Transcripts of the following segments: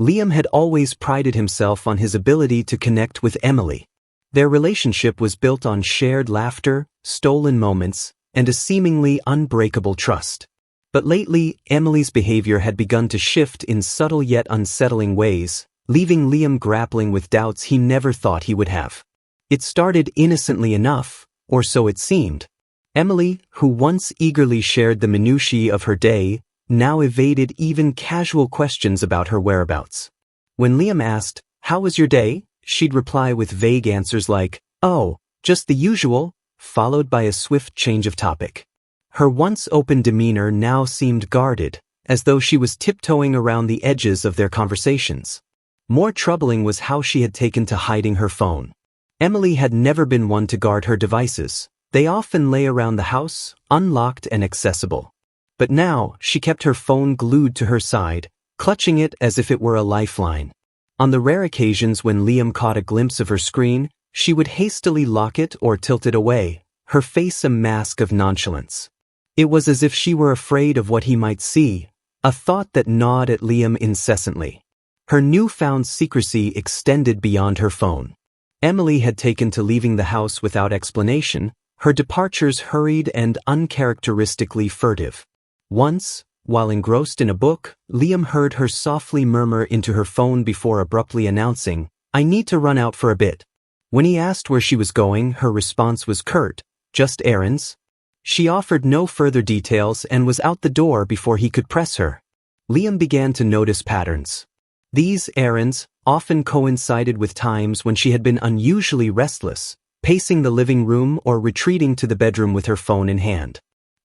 Liam had always prided himself on his ability to connect with Emily. Their relationship was built on shared laughter, stolen moments, and a seemingly unbreakable trust. But lately, Emily's behavior had begun to shift in subtle yet unsettling ways, leaving Liam grappling with doubts he never thought he would have. It started innocently enough, or so it seemed. Emily, who once eagerly shared the minutiae of her day, now evaded even casual questions about her whereabouts. When Liam asked, "How was your day?" she'd reply with vague answers like, "Oh, just the usual," followed by a swift change of topic. Her once open demeanor now seemed guarded, as though she was tiptoeing around the edges of their conversations. More troubling was how she had taken to hiding her phone. Emily had never been one to guard her devices. They often lay around the house, unlocked and accessible. But now, she kept her phone glued to her side, clutching it as if it were a lifeline. On the rare occasions when Liam caught a glimpse of her screen, she would hastily lock it or tilt it away, her face a mask of nonchalance. It was as if she were afraid of what he might see, a thought that gnawed at Liam incessantly. Her newfound secrecy extended beyond her phone. Emily had taken to leaving the house without explanation, her departures hurried and uncharacteristically furtive. Once, while engrossed in a book, Liam heard her softly murmur into her phone before abruptly announcing, "I need to run out for a bit." When he asked where she was going, her response was curt, "Just errands." She offered no further details and was out the door before he could press her. Liam began to notice patterns. These errands often coincided with times when she had been unusually restless, pacing the living room or retreating to the bedroom with her phone in hand.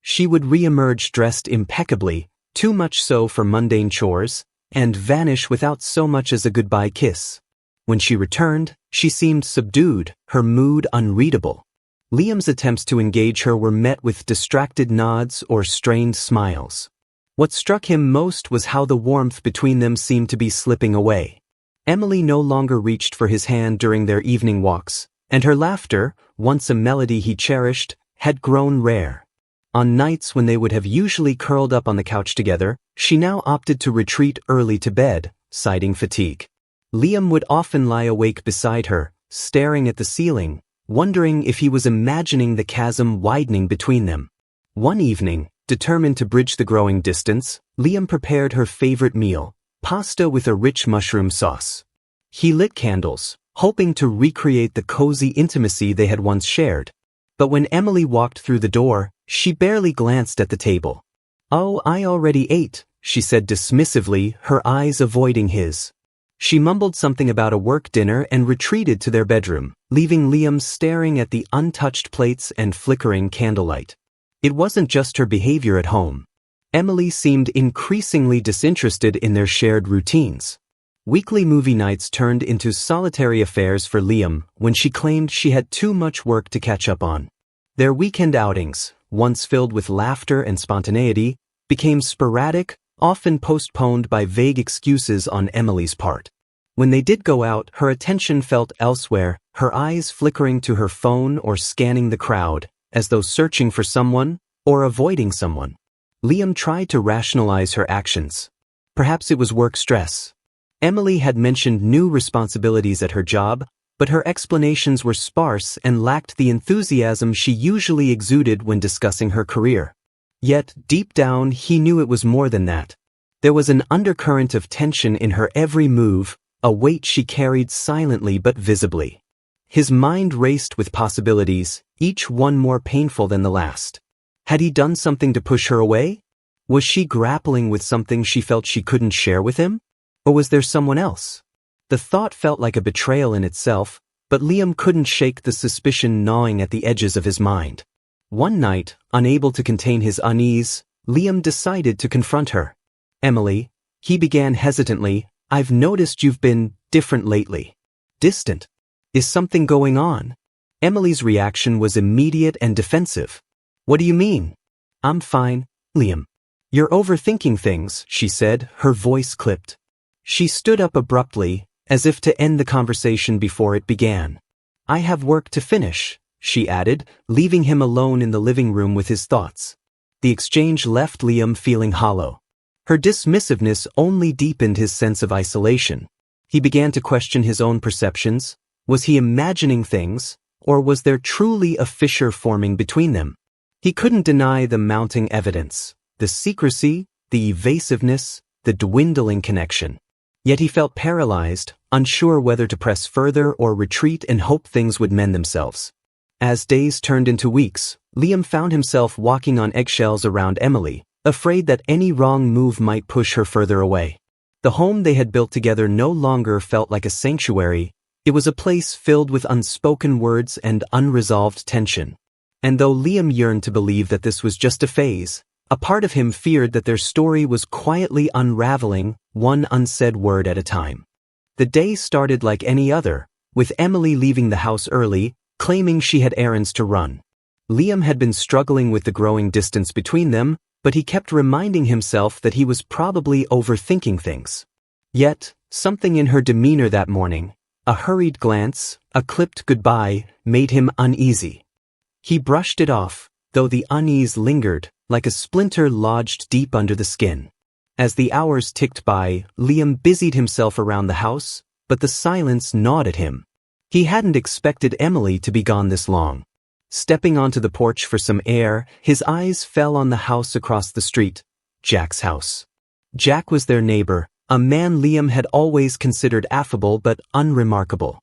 She would re-emerge dressed impeccably, too much so for mundane chores, and vanish without so much as a goodbye kiss. When she returned, she seemed subdued, her mood unreadable. Liam's attempts to engage her were met with distracted nods or strained smiles. What struck him most was how the warmth between them seemed to be slipping away. Emily no longer reached for his hand during their evening walks, and her laughter, once a melody he cherished, had grown rare. On nights when they would have usually curled up on the couch together, she now opted to retreat early to bed, citing fatigue. Liam would often lie awake beside her, staring at the ceiling, wondering if he was imagining the chasm widening between them. One evening, determined to bridge the growing distance, Liam prepared her favorite meal, pasta with a rich mushroom sauce. He lit candles, hoping to recreate the cozy intimacy they had once shared. But when Emily walked through the door, she barely glanced at the table. "Oh, I already ate," she said dismissively, her eyes avoiding his. She mumbled something about a work dinner and retreated to their bedroom, leaving Liam staring at the untouched plates and flickering candlelight. It wasn't just her behavior at home. Emily seemed increasingly disinterested in their shared routines. Weekly movie nights turned into solitary affairs for Liam when she claimed she had too much work to catch up on. Their weekend outings, once filled with laughter and spontaneity, became sporadic, often postponed by vague excuses on Emily's part. When they did go out, her attention felt elsewhere, her eyes flickering to her phone or scanning the crowd, as though searching for someone or avoiding someone. Liam tried to rationalize her actions. Perhaps it was work stress. Emily had mentioned new responsibilities at her job, but her explanations were sparse and lacked the enthusiasm she usually exuded when discussing her career. Yet, deep down, he knew it was more than that. There was an undercurrent of tension in her every move, a weight she carried silently but visibly. His mind raced with possibilities, each one more painful than the last. Had he done something to push her away? Was she grappling with something she felt she couldn't share with him? Or was there someone else? The thought felt like a betrayal in itself, but Liam couldn't shake the suspicion gnawing at the edges of his mind. One night, unable to contain his unease, Liam decided to confront her. "Emily," he began hesitantly, "I've noticed you've been different lately. Distant. Is something going on?" Emily's reaction was immediate and defensive. "What do you mean?" "I'm fine, Liam." "You're overthinking things," she said, her voice clipped. She stood up abruptly, as if to end the conversation before it began. "I have work to finish," she added, leaving him alone in the living room with his thoughts. The exchange left Liam feeling hollow. Her dismissiveness only deepened his sense of isolation. He began to question his own perceptions. Was he imagining things, or was there truly a fissure forming between them? He couldn't deny the mounting evidence, the secrecy, the evasiveness, the dwindling connection. Yet he felt paralyzed, unsure whether to press further or retreat and hope things would mend themselves. As days turned into weeks, Liam found himself walking on eggshells around Emily, afraid that any wrong move might push her further away. The home they had built together no longer felt like a sanctuary. It was a place filled with unspoken words and unresolved tension. And though Liam yearned to believe that this was just a phase, a part of him feared that their story was quietly unraveling, one unsaid word at a time. The day started like any other, with Emily leaving the house early, claiming she had errands to run. Liam had been struggling with the growing distance between them, but he kept reminding himself that he was probably overthinking things. Yet, something in her demeanor that morning, a hurried glance, a clipped goodbye, made him uneasy. He brushed it off, though the unease lingered, like a splinter lodged deep under the skin. As the hours ticked by, Liam busied himself around the house, but the silence gnawed at him. He hadn't expected Emily to be gone this long. Stepping onto the porch for some air, his eyes fell on the house across the street, Jack's house. Jack was their neighbor, a man Liam had always considered affable but unremarkable.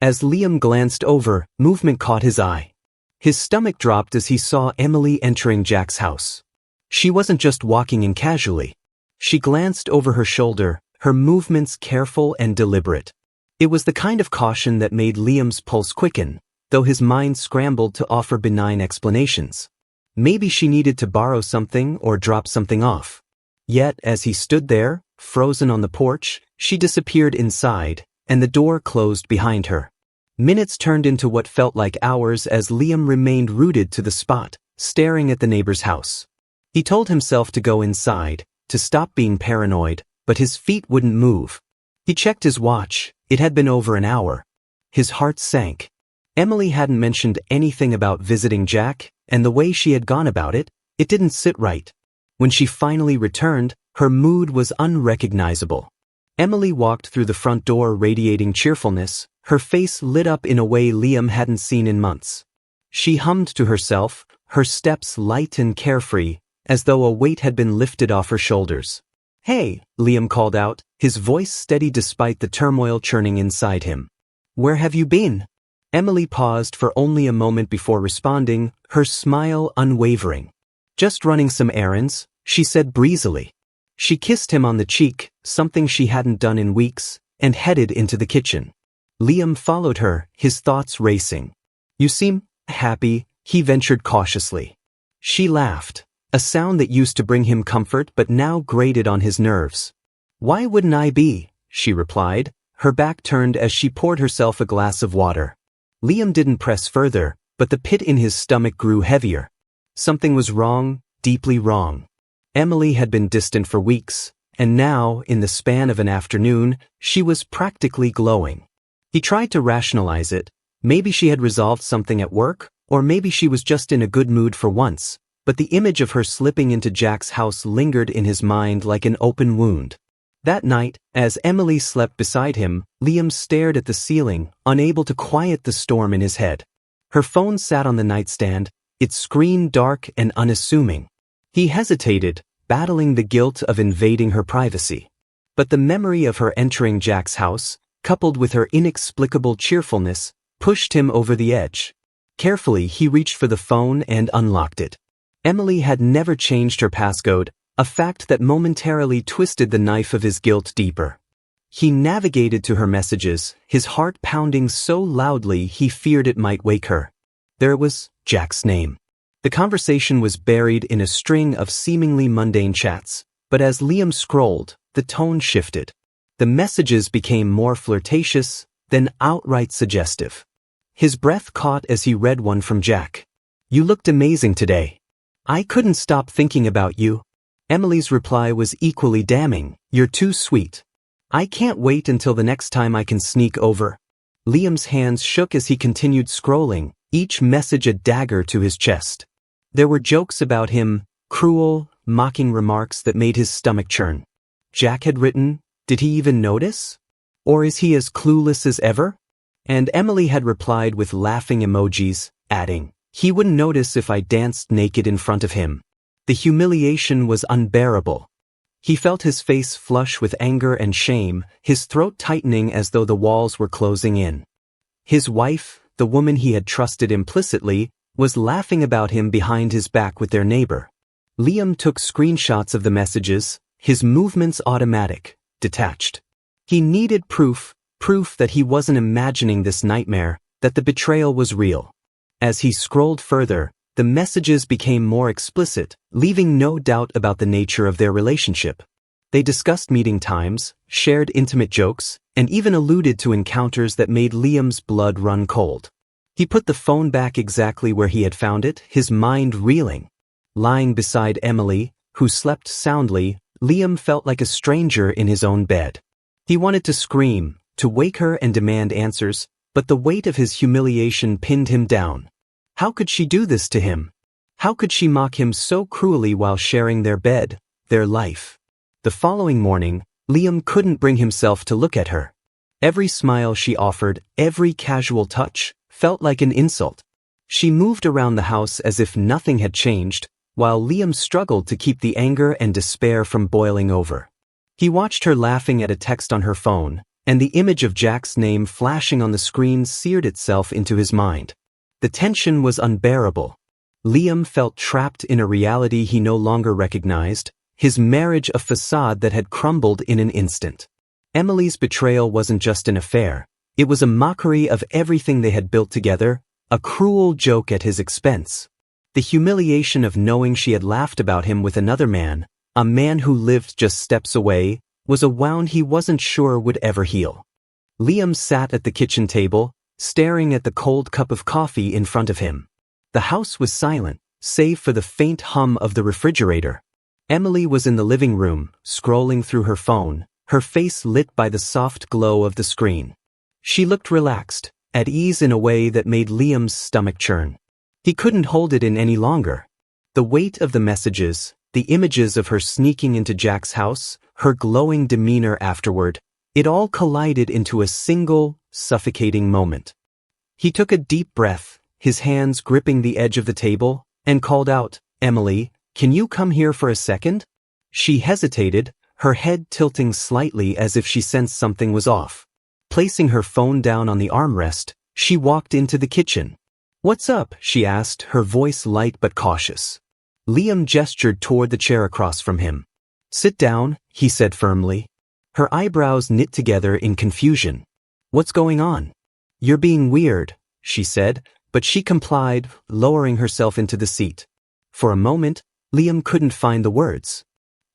As Liam glanced over, movement caught his eye. His stomach dropped as he saw Emily entering Jack's house. She wasn't just walking in casually. She glanced over her shoulder, her movements careful and deliberate. It was the kind of caution that made Liam's pulse quicken, though his mind scrambled to offer benign explanations. Maybe she needed to borrow something or drop something off. Yet, as he stood there, frozen on the porch, she disappeared inside, and the door closed behind her. Minutes turned into what felt like hours as Liam remained rooted to the spot, staring at the neighbor's house. He told himself to go inside, to stop being paranoid, but his feet wouldn't move. He checked his watch. It had been over an hour. His heart sank. Emily hadn't mentioned anything about visiting Jack, and the way she had gone about it, it didn't sit right. When she finally returned, her mood was unrecognizable. Emily walked through the front door radiating cheerfulness, her face lit up in a way Liam hadn't seen in months. She hummed to herself, her steps light and carefree, as though a weight had been lifted off her shoulders. "Hey," Liam called out, his voice steady despite the turmoil churning inside him. "Where have you been?" Emily paused for only a moment before responding, her smile unwavering. "Just running some errands," she said breezily. She kissed him on the cheek, something she hadn't done in weeks, and headed into the kitchen. Liam followed her, his thoughts racing. "You seem happy," he ventured cautiously. She laughed, a sound that used to bring him comfort but now grated on his nerves. "Why wouldn't I be?" she replied, her back turned as she poured herself a glass of water. Liam didn't press further, but the pit in his stomach grew heavier. Something was wrong, deeply wrong. Emily had been distant for weeks, and now, in the span of an afternoon, she was practically glowing. He tried to rationalize it. Maybe she had resolved something at work, or maybe she was just in a good mood for once, but the image of her slipping into Jack's house lingered in his mind like an open wound. That night, as Emily slept beside him, Liam stared at the ceiling, unable to quiet the storm in his head. Her phone sat on the nightstand, its screen dark and unassuming. He hesitated, battling the guilt of invading her privacy. But the memory of her entering Jack's house, coupled with her inexplicable cheerfulness, pushed him over the edge. Carefully, he reached for the phone and unlocked it. Emily had never changed her passcode, a fact that momentarily twisted the knife of his guilt deeper. He navigated to her messages, his heart pounding so loudly he feared it might wake her. There was Jack's name. The conversation was buried in a string of seemingly mundane chats, but as Liam scrolled, the tone shifted. The messages became more flirtatious, then outright suggestive. His breath caught as he read one from Jack. "You looked amazing today. I couldn't stop thinking about you." Emily's reply was equally damning. "You're too sweet. I can't wait until the next time I can sneak over." Liam's hands shook as he continued scrolling, each message a dagger to his chest. There were jokes about him, cruel, mocking remarks that made his stomach churn. Jack had written, "Did he even notice? Or is he as clueless as ever?" And Emily had replied with laughing emojis, adding, "He wouldn't notice if I danced naked in front of him." The humiliation was unbearable. He felt his face flush with anger and shame, his throat tightening as though the walls were closing in. His wife, the woman he had trusted implicitly, was laughing about him behind his back with their neighbor. Liam took screenshots of the messages, his movements automatic, detached. He needed proof that he wasn't imagining this nightmare, that the betrayal was real. As he scrolled further, the messages became more explicit, leaving no doubt about the nature of their relationship. They discussed meeting times, shared intimate jokes, and even alluded to encounters that made Liam's blood run cold. He put the phone back exactly where he had found it, his mind reeling. Lying beside Emily, who slept soundly, Liam felt like a stranger in his own bed. He wanted to scream, to wake her and demand answers, but the weight of his humiliation pinned him down. How could she do this to him? How could she mock him so cruelly while sharing their bed, their life? The following morning, Liam couldn't bring himself to look at her. Every smile she offered, every casual touch, felt like an insult. She moved around the house as if nothing had changed, while Liam struggled to keep the anger and despair from boiling over. He watched her laughing at a text on her phone, and the image of Jack's name flashing on the screen seared itself into his mind. The tension was unbearable. Liam felt trapped in a reality he no longer recognized, his marriage a facade that had crumbled in an instant. Emily's betrayal wasn't just an affair, it was a mockery of everything they had built together, a cruel joke at his expense. The humiliation of knowing she had laughed about him with another man, a man who lived just steps away, was a wound he wasn't sure would ever heal. Liam sat at the kitchen table, staring at the cold cup of coffee in front of him. The house was silent, save for the faint hum of the refrigerator. Emily was in the living room, scrolling through her phone, her face lit by the soft glow of the screen. She looked relaxed, at ease in a way that made Liam's stomach churn. He couldn't hold it in any longer. The weight of the messages, the images of her sneaking into Jack's house, her glowing demeanor afterward, it all collided into a single, suffocating moment. He took a deep breath, his hands gripping the edge of the table, and called out, "Emily, can you come here for a second?" She hesitated, her head tilting slightly as if she sensed something was off. Placing her phone down on the armrest, she walked into the kitchen. "What's up?" she asked, her voice light but cautious. Liam gestured toward the chair across from him. "Sit down," he said firmly. Her eyebrows knit together in confusion. "What's going on?" "You're being weird," she said, but she complied, lowering herself into the seat. For a moment, Liam couldn't find the words.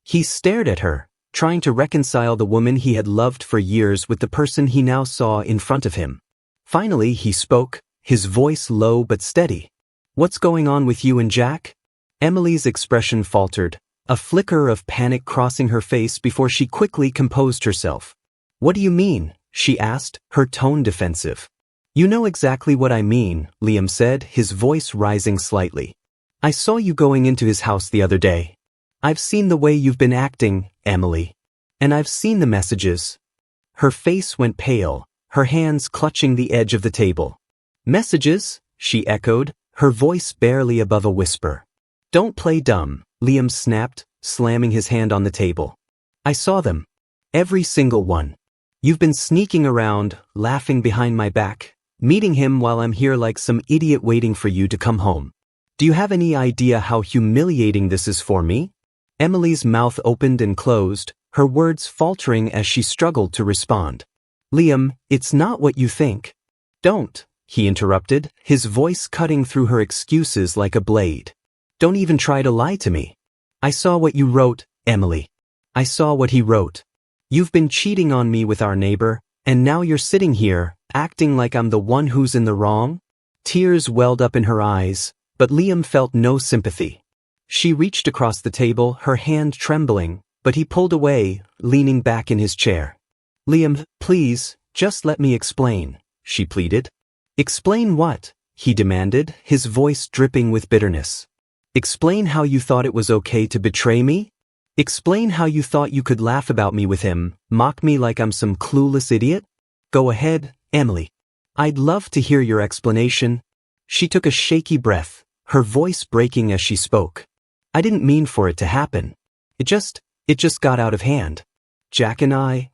He stared at her, trying to reconcile the woman he had loved for years with the person he now saw in front of him. Finally, he spoke, his voice low but steady. "What's going on with you and Jack?" Emily's expression faltered, a flicker of panic crossing her face before she quickly composed herself. "What do you mean?" she asked, her tone defensive. "You know exactly what I mean," Liam said, his voice rising slightly. "I saw you going into his house the other day. I've seen the way you've been acting, Emily. And I've seen the messages." Her face went pale, her hands clutching the edge of the table. "Messages?" she echoed, her voice barely above a whisper. "Don't play dumb," Liam snapped, slamming his hand on the table. "I saw them. Every single one. You've been sneaking around, laughing behind my back, meeting him while I'm here like some idiot waiting for you to come home. Do you have any idea how humiliating this is for me?" Emily's mouth opened and closed, her words faltering as she struggled to respond. "Liam, it's not what you think." "Don't," he interrupted, his voice cutting through her excuses like a blade. "Don't even try to lie to me. I saw what you wrote, Emily. I saw what he wrote. You've been cheating on me with our neighbor, and now you're sitting here, acting like I'm the one who's in the wrong?" Tears welled up in her eyes, but Liam felt no sympathy. She reached across the table, her hand trembling, but he pulled away, leaning back in his chair. "Liam, please, just let me explain," she pleaded. "Explain what?" he demanded, his voice dripping with bitterness. Explain how you thought it was okay to betray me? Explain how you thought you could laugh about me with him, mock me like I'm some clueless idiot? Go ahead, Emily. I'd love to hear your explanation. She took a shaky breath, her voice breaking as she spoke. I didn't mean for it to happen. It just got out of hand. Jack and I.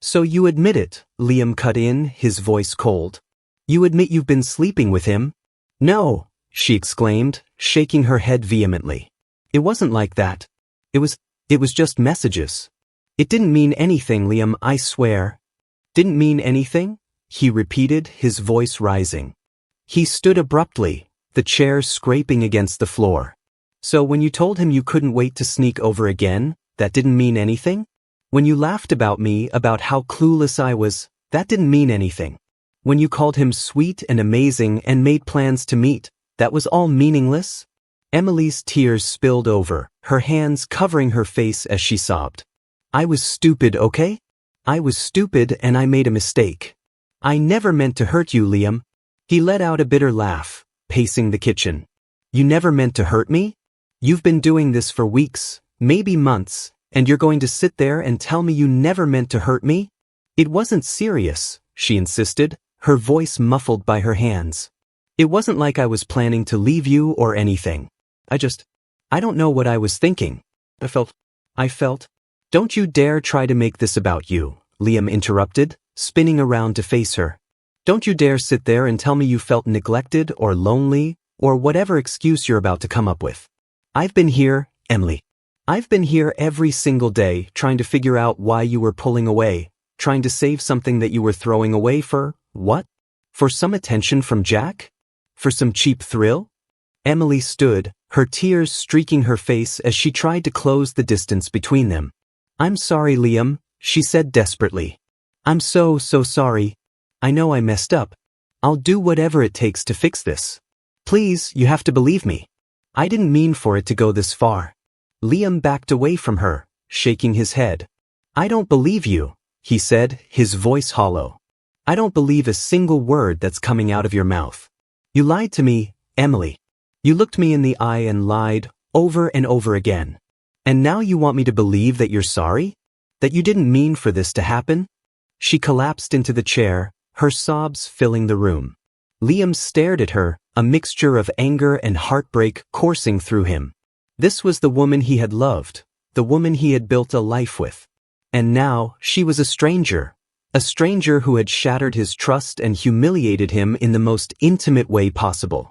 So you admit it, Liam cut in, his voice cold. You admit you've been sleeping with him? No, she exclaimed, shaking her head vehemently. It wasn't like that. It was just messages. It didn't mean anything, Liam, I swear. Didn't mean anything? He repeated, his voice rising. He stood abruptly, the chair scraping against the floor. So when you told him you couldn't wait to sneak over again, that didn't mean anything? When you laughed about me, about how clueless I was, that didn't mean anything. When you called him sweet and amazing and made plans to meet, that was all meaningless? Emily's tears spilled over, her hands covering her face as she sobbed. I was stupid, okay? I was stupid and I made a mistake. I never meant to hurt you, Liam. He let out a bitter laugh, pacing the kitchen. You never meant to hurt me? You've been doing this for weeks, maybe months, and you're going to sit there and tell me you never meant to hurt me? It wasn't serious, she insisted, her voice muffled by her hands. It wasn't like I was planning to leave you or anything. I don't know what I was thinking. I felt. Don't you dare try to make this about you, Liam interrupted, spinning around to face her. Don't you dare sit there and tell me you felt neglected or lonely or whatever excuse you're about to come up with. I've been here, Emily. I've been here every single day trying to figure out why you were pulling away, trying to save something that you were throwing away for, what? For some attention from Jack? For some cheap thrill? Emily stood, her tears streaking her face as she tried to close the distance between them. I'm sorry, Liam, she said desperately. I'm so sorry. I know I messed up. I'll do whatever it takes to fix this. Please, you have to believe me. I didn't mean for it to go this far. Liam backed away from her, shaking his head. I don't believe you, he said, his voice hollow. I don't believe a single word that's coming out of your mouth. You lied to me, Emily. You looked me in the eye and lied, over and over again. And now you want me to believe that you're sorry? That you didn't mean for this to happen? She collapsed into the chair, her sobs filling the room. Liam stared at her, a mixture of anger and heartbreak coursing through him. This was the woman he had loved, the woman he had built a life with. And now, she was a stranger who had shattered his trust and humiliated him in the most intimate way possible.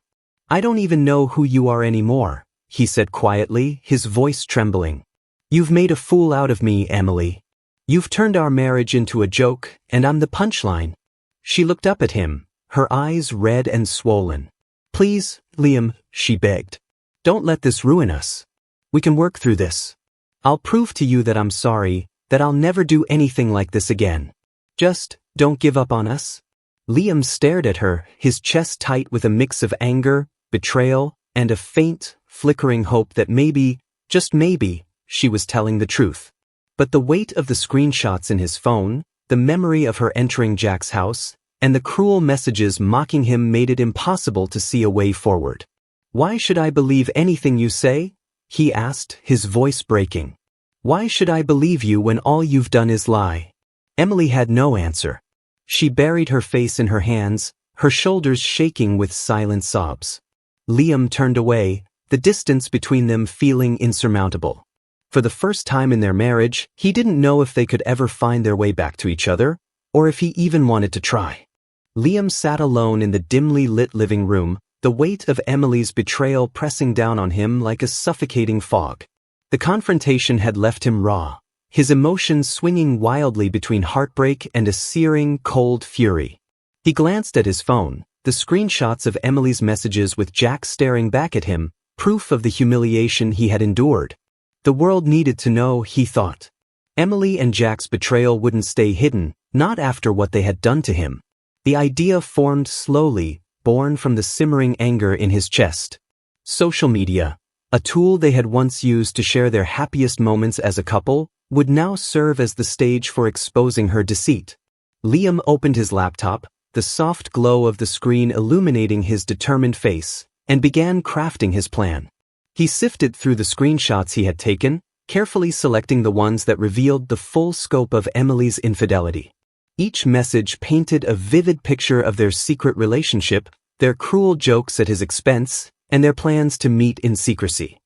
I don't even know who you are anymore, he said quietly, his voice trembling. You've made a fool out of me, Emily. You've turned our marriage into a joke, and I'm the punchline. She looked up at him, her eyes red and swollen. Please, Liam, she begged. Don't let this ruin us. We can work through this. I'll prove to you that I'm sorry, that I'll never do anything like this again. Just, don't give up on us. Liam stared at her, his chest tight with a mix of anger, betrayal, and a faint, flickering hope that maybe, just maybe, she was telling the truth. But the weight of the screenshots in his phone, the memory of her entering Jack's house, and the cruel messages mocking him made it impossible to see a way forward. Why should I believe anything you say? He asked, his voice breaking. Why should I believe you when all you've done is lie? Emily had no answer. She buried her face in her hands, her shoulders shaking with silent sobs. Liam turned away, the distance between them feeling insurmountable. For the first time in their marriage, he didn't know if they could ever find their way back to each other, or if he even wanted to try. Liam sat alone in the dimly lit living room, the weight of Emily's betrayal pressing down on him like a suffocating fog. The confrontation had left him raw, his emotions swinging wildly between heartbreak and a searing, cold fury. He glanced at his phone, the screenshots of Emily's messages with Jack staring back at him, proof of the humiliation he had endured. The world needed to know, he thought. Emily and Jack's betrayal wouldn't stay hidden, not after what they had done to him. The idea formed slowly, born from the simmering anger in his chest. Social media, a tool they had once used to share their happiest moments as a couple, would now serve as the stage for exposing her deceit. Liam opened his laptop, the soft glow of the screen illuminating his determined face, and began crafting his plan. He sifted through the screenshots he had taken, carefully selecting the ones that revealed the full scope of Emily's infidelity. Each message painted a vivid picture of their secret relationship, their cruel jokes at his expense, and their plans to meet in secrecy.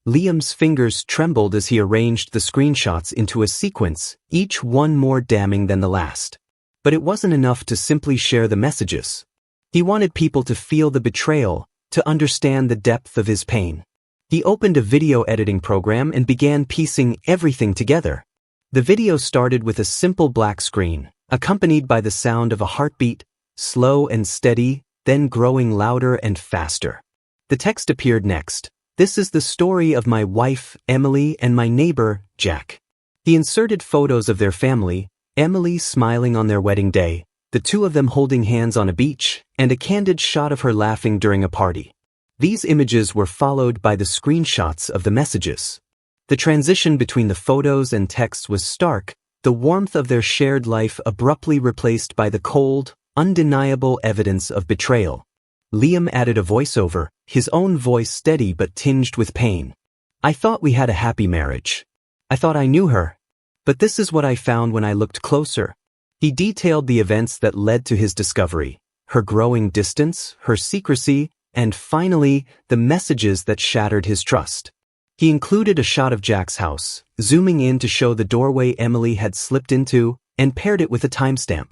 Liam's fingers trembled as he arranged the screenshots into a sequence, each one more damning than the last. But it wasn't enough to simply share the messages. He wanted people to feel the betrayal, to understand the depth of his pain. He opened a video editing program and began piecing everything together. The video started with a simple black screen, accompanied by the sound of a heartbeat, slow and steady, then growing louder and faster. The text appeared next. "This is the story of my wife, Emily, and my neighbor, Jack." He inserted photos of their family, Emily smiling on their wedding day, the two of them holding hands on a beach, and a candid shot of her laughing during a party. These images were followed by the screenshots of the messages. The transition between the photos and texts was stark, the warmth of their shared life abruptly replaced by the cold, undeniable evidence of betrayal. Liam added a voiceover, his own voice steady but tinged with pain. "I thought we had a happy marriage. I thought I knew her. But this is what I found when I looked closer." He detailed the events that led to his discovery, her growing distance, her secrecy, and finally, the messages that shattered his trust. He included a shot of Jack's house, zooming in to show the doorway Emily had slipped into, and paired it with a timestamp.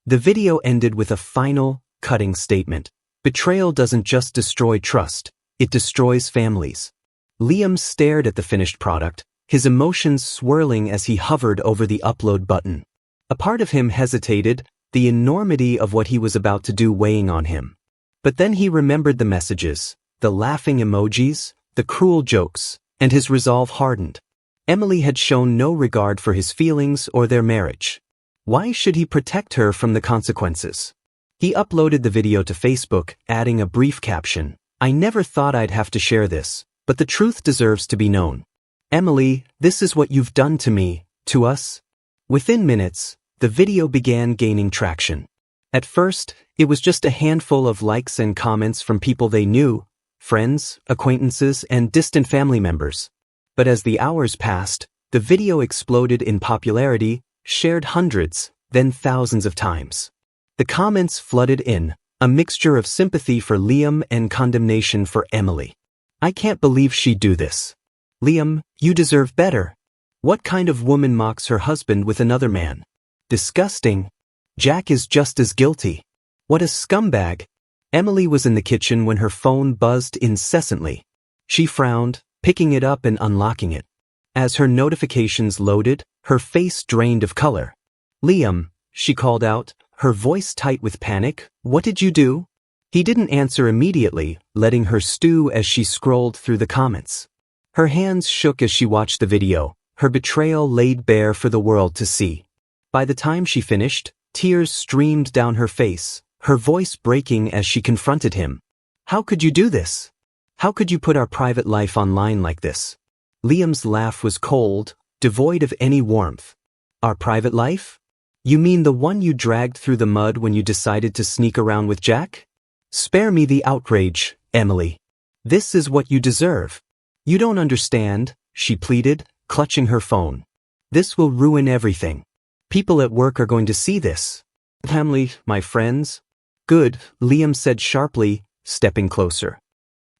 The video ended with a final, cutting statement. "Betrayal doesn't just destroy trust, it destroys families." Liam stared at the finished product, his emotions swirling as he hovered over the upload button. A part of him hesitated, the enormity of what he was about to do weighing on him. But then he remembered the messages, the laughing emojis, the cruel jokes, and his resolve hardened. Emily had shown no regard for his feelings or their marriage. Why should he protect her from the consequences? He uploaded the video to Facebook, adding a brief caption. "I never thought I'd have to share this, but the truth deserves to be known. Emily, this is what you've done to me, to us." Within minutes, the video began gaining traction. At first, it was just a handful of likes and comments from people they knew, friends, acquaintances, and distant family members. But as the hours passed, the video exploded in popularity, shared hundreds, then thousands of times. The comments flooded in, a mixture of sympathy for Liam and condemnation for Emily. "I can't believe she'd do this. Liam, you deserve better. What kind of woman mocks her husband with another man? Disgusting. Jack is just as guilty. What a scumbag." Emily was in the kitchen when her phone buzzed incessantly. She frowned, picking it up and unlocking it. As her notifications loaded, her face drained of color. "Liam," she called out, her voice tight with panic, "what did you do?" He didn't answer immediately, letting her stew as she scrolled through the comments. Her hands shook as she watched the video, her betrayal laid bare for the world to see. By the time she finished, tears streamed down her face, her voice breaking as she confronted him. "How could you do this? How could you put our private life online like this?" Liam's laugh was cold, devoid of any warmth. "Our private life? You mean the one you dragged through the mud when you decided to sneak around with Jack? Spare me the outrage, Emily. This is what you deserve." "You don't understand," she pleaded, clutching her phone. "This will ruin everything. People at work are going to see this. Family, my friends." "Good," Liam said sharply, stepping closer.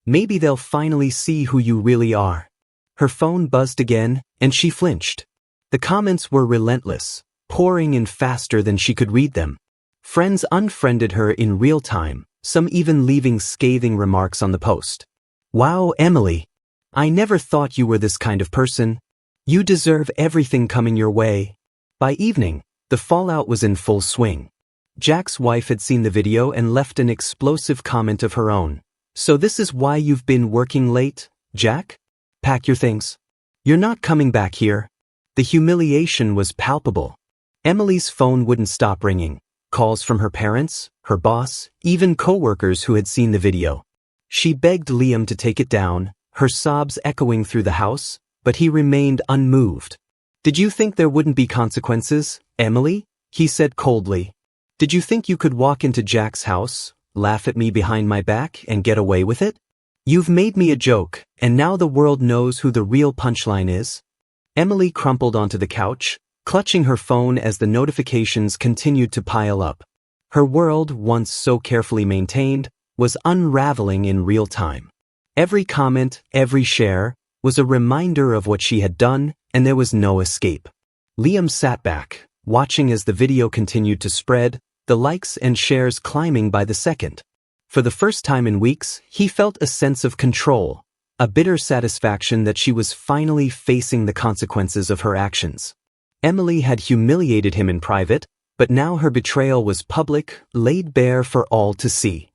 "Maybe they'll finally see who you really are." Her phone buzzed again, and she flinched. The comments were relentless, pouring in faster than she could read them. Friends unfriended her in real time, some even leaving scathing remarks on the post. "Wow, Emily. I never thought you were this kind of person. You deserve everything coming your way." By evening, the fallout was in full swing. Jack's wife had seen the video and left an explosive comment of her own. "So this is why you've been working late, Jack? Pack your things. You're not coming back here." The humiliation was palpable. Emily's phone wouldn't stop ringing. Calls from her parents, her boss, even coworkers who had seen the video. She begged Liam to take it down, her sobs echoing through the house, but he remained unmoved. "Did you think there wouldn't be consequences, Emily?" he said coldly. "Did you think you could walk into Jack's house, laugh at me behind my back, and get away with it? You've made me a joke, and now the world knows who the real punchline is. Emily crumpled onto the couch, clutching her phone as the notifications continued to pile up. Her world, once so carefully maintained, was unraveling in real time. Every comment, every share, was a reminder of what she had done, and there was no escape. Liam sat back, watching as the video continued to spread, the likes and shares climbing by the second. For the first time in weeks, he felt a sense of control, a bitter satisfaction that she was finally facing the consequences of her actions. Emily had humiliated him in private, but now her betrayal was public, laid bare for all to see.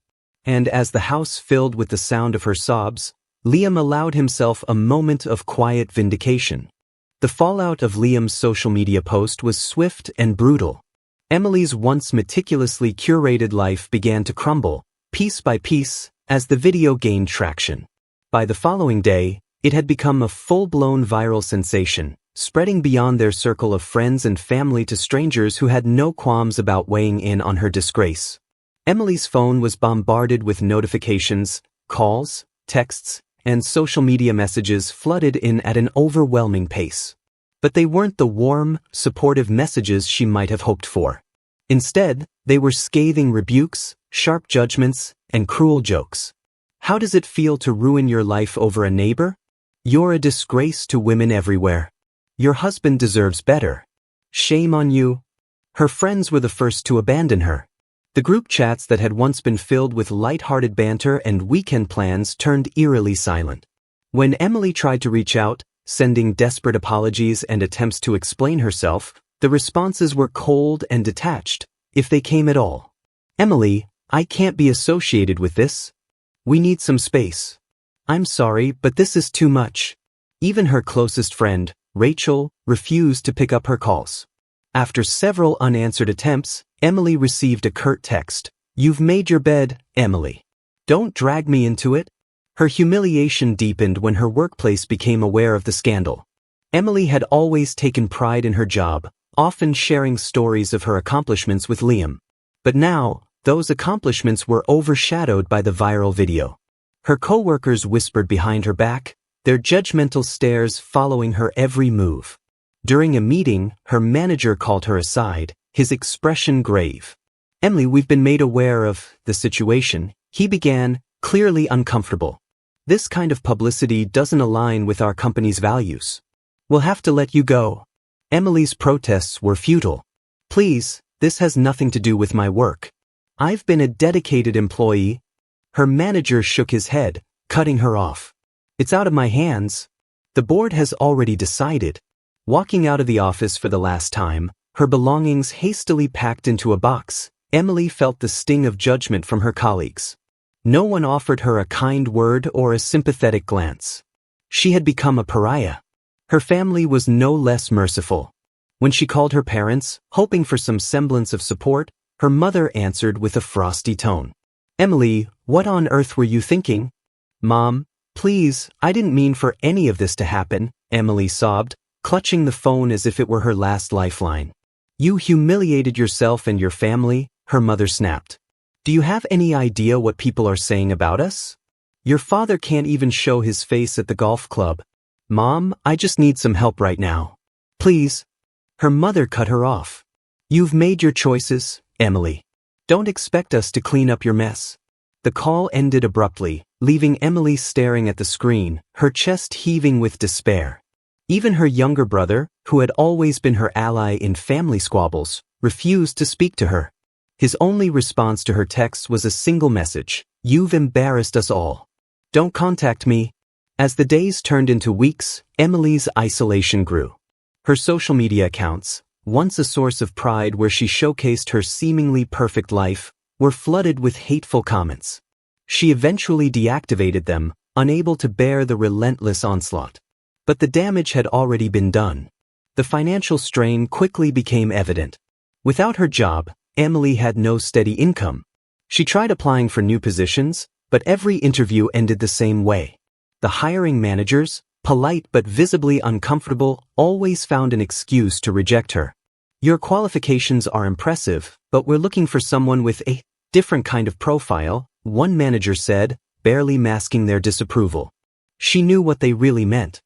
And as the house filled with the sound of her sobs, Liam allowed himself a moment of quiet vindication. The fallout of Liam's social media post was swift and brutal. Emily's once meticulously curated life began to crumble, piece by piece, as the video gained traction. By the following day, it had become a full-blown viral sensation, spreading beyond their circle of friends and family to strangers who had no qualms about weighing in on her disgrace. Emily's phone was bombarded with notifications, calls, texts, and social media messages flooded in at an overwhelming pace. But they weren't the warm, supportive messages she might have hoped for. Instead, they were scathing rebukes, sharp judgments, and cruel jokes. How does it feel to ruin your life over a neighbor? You're a disgrace to women everywhere. Your husband deserves better. Shame on you. Her friends were the first to abandon her. The group chats that had once been filled with light-hearted banter and weekend plans turned eerily silent. When Emily tried to reach out, sending desperate apologies and attempts to explain herself, the responses were cold and detached, if they came at all. Emily, I can't be associated with this. We need some space. I'm sorry, but this is too much. Even her closest friend, Rachel, refused to pick up her calls. After several unanswered attempts, Emily received a curt text. You've made your bed, Emily. Don't drag me into it. Her humiliation deepened when her workplace became aware of the scandal. Emily had always taken pride in her job, often sharing stories of her accomplishments with Liam. But now, those accomplishments were overshadowed by the viral video. Her coworkers whispered behind her back, their judgmental stares following her every move. During a meeting, her manager called her aside, his expression grave. Emily, we've been made aware of the situation, he began, clearly uncomfortable. This kind of publicity doesn't align with our company's values. We'll have to let you go. Emily's protests were futile. Please, this has nothing to do with my work. I've been a dedicated employee. Her manager shook his head, cutting her off. It's out of my hands. The board has already decided. Walking out of the office for the last time, her belongings hastily packed into a box, Emily felt the sting of judgment from her colleagues. No one offered her a kind word or a sympathetic glance. She had become a pariah. Her family was no less merciful. When she called her parents, hoping for some semblance of support, her mother answered with a frosty tone. Emily, what on earth were you thinking? Mom, please, I didn't mean for any of this to happen, Emily sobbed, clutching the phone as if it were her last lifeline. You humiliated yourself and your family, her mother snapped. Do you have any idea what people are saying about us? Your father can't even show his face at the golf club. Mom, I just need some help right now. Please. Her mother cut her off. You've made your choices, Emily. Don't expect us to clean up your mess. The call ended abruptly, leaving Emily staring at the screen, her chest heaving with despair. Even her younger brother, who had always been her ally in family squabbles, refused to speak to her. His only response to her texts was a single message, "You've embarrassed us all. Don't contact me." As the days turned into weeks, Emily's isolation grew. Her social media accounts, once a source of pride where she showcased her seemingly perfect life, were flooded with hateful comments. She eventually deactivated them, unable to bear the relentless onslaught. But the damage had already been done. The financial strain quickly became evident. Without her job, Emily had no steady income. She tried applying for new positions, but every interview ended the same way. The hiring managers, polite but visibly uncomfortable, always found an excuse to reject her. Your qualifications are impressive, but we're looking for someone with a different kind of profile, one manager said, barely masking their disapproval. She knew what they really meant.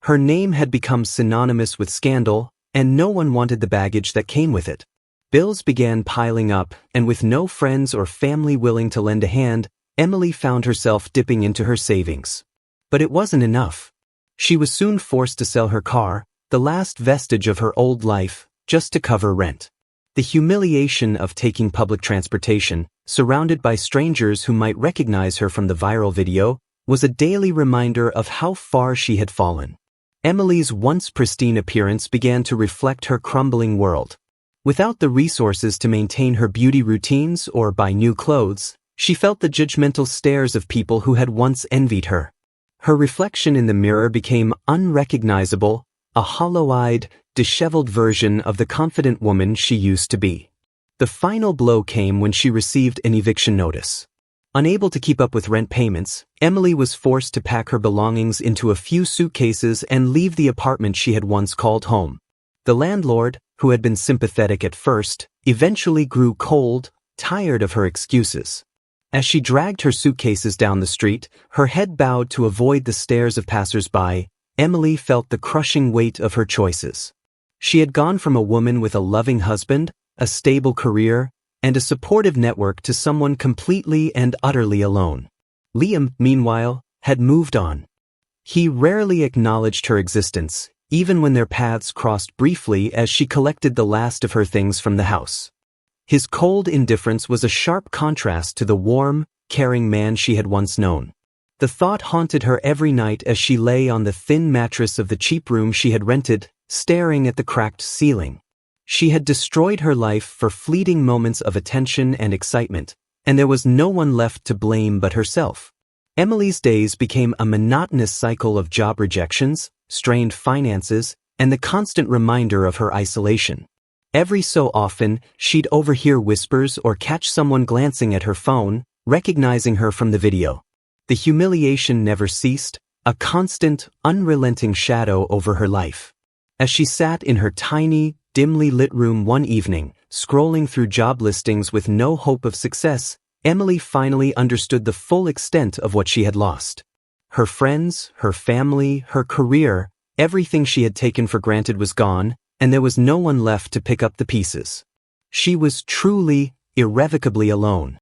Her name had become synonymous with scandal, and no one wanted the baggage that came with it. Bills began piling up, and with no friends or family willing to lend a hand, Emily found herself dipping into her savings. But it wasn't enough. She was soon forced to sell her car, the last vestige of her old life, just to cover rent. The humiliation of taking public transportation, surrounded by strangers who might recognize her from the viral video, was a daily reminder of how far she had fallen. Emily's once pristine appearance began to reflect her crumbling world. Without the resources to maintain her beauty routines or buy new clothes, she felt the judgmental stares of people who had once envied her. Her reflection in the mirror became unrecognizable, a hollow-eyed, disheveled version of the confident woman she used to be. The final blow came when she received an eviction notice. Unable to keep up with rent payments, Emily was forced to pack her belongings into a few suitcases and leave the apartment she had once called home. The landlord, who had been sympathetic at first, eventually grew cold, tired of her excuses. As she dragged her suitcases down the street, her head bowed to avoid the stares of passers-by, Emily felt the crushing weight of her choices. She had gone from a woman with a loving husband, a stable career, and a supportive network to someone completely and utterly alone. Liam, meanwhile, had moved on. He rarely acknowledged her existence, even when their paths crossed briefly as she collected the last of her things from the house. His cold indifference was a sharp contrast to the warm, caring man she had once known. The thought haunted her every night as she lay on the thin mattress of the cheap room she had rented, staring at the cracked ceiling. She had destroyed her life for fleeting moments of attention and excitement, and there was no one left to blame but herself. Emily's days became a monotonous cycle of job rejections, strained finances, and the constant reminder of her isolation. Every so often, she'd overhear whispers or catch someone glancing at her phone, recognizing her from the video. The humiliation never ceased, a constant, unrelenting shadow over her life. As she sat in her tiny, dimly lit room one evening, scrolling through job listings with no hope of success, Emily finally understood the full extent of what she had lost. Her friends, her family, her career, everything she had taken for granted was gone, and there was no one left to pick up the pieces. She was truly, irrevocably alone.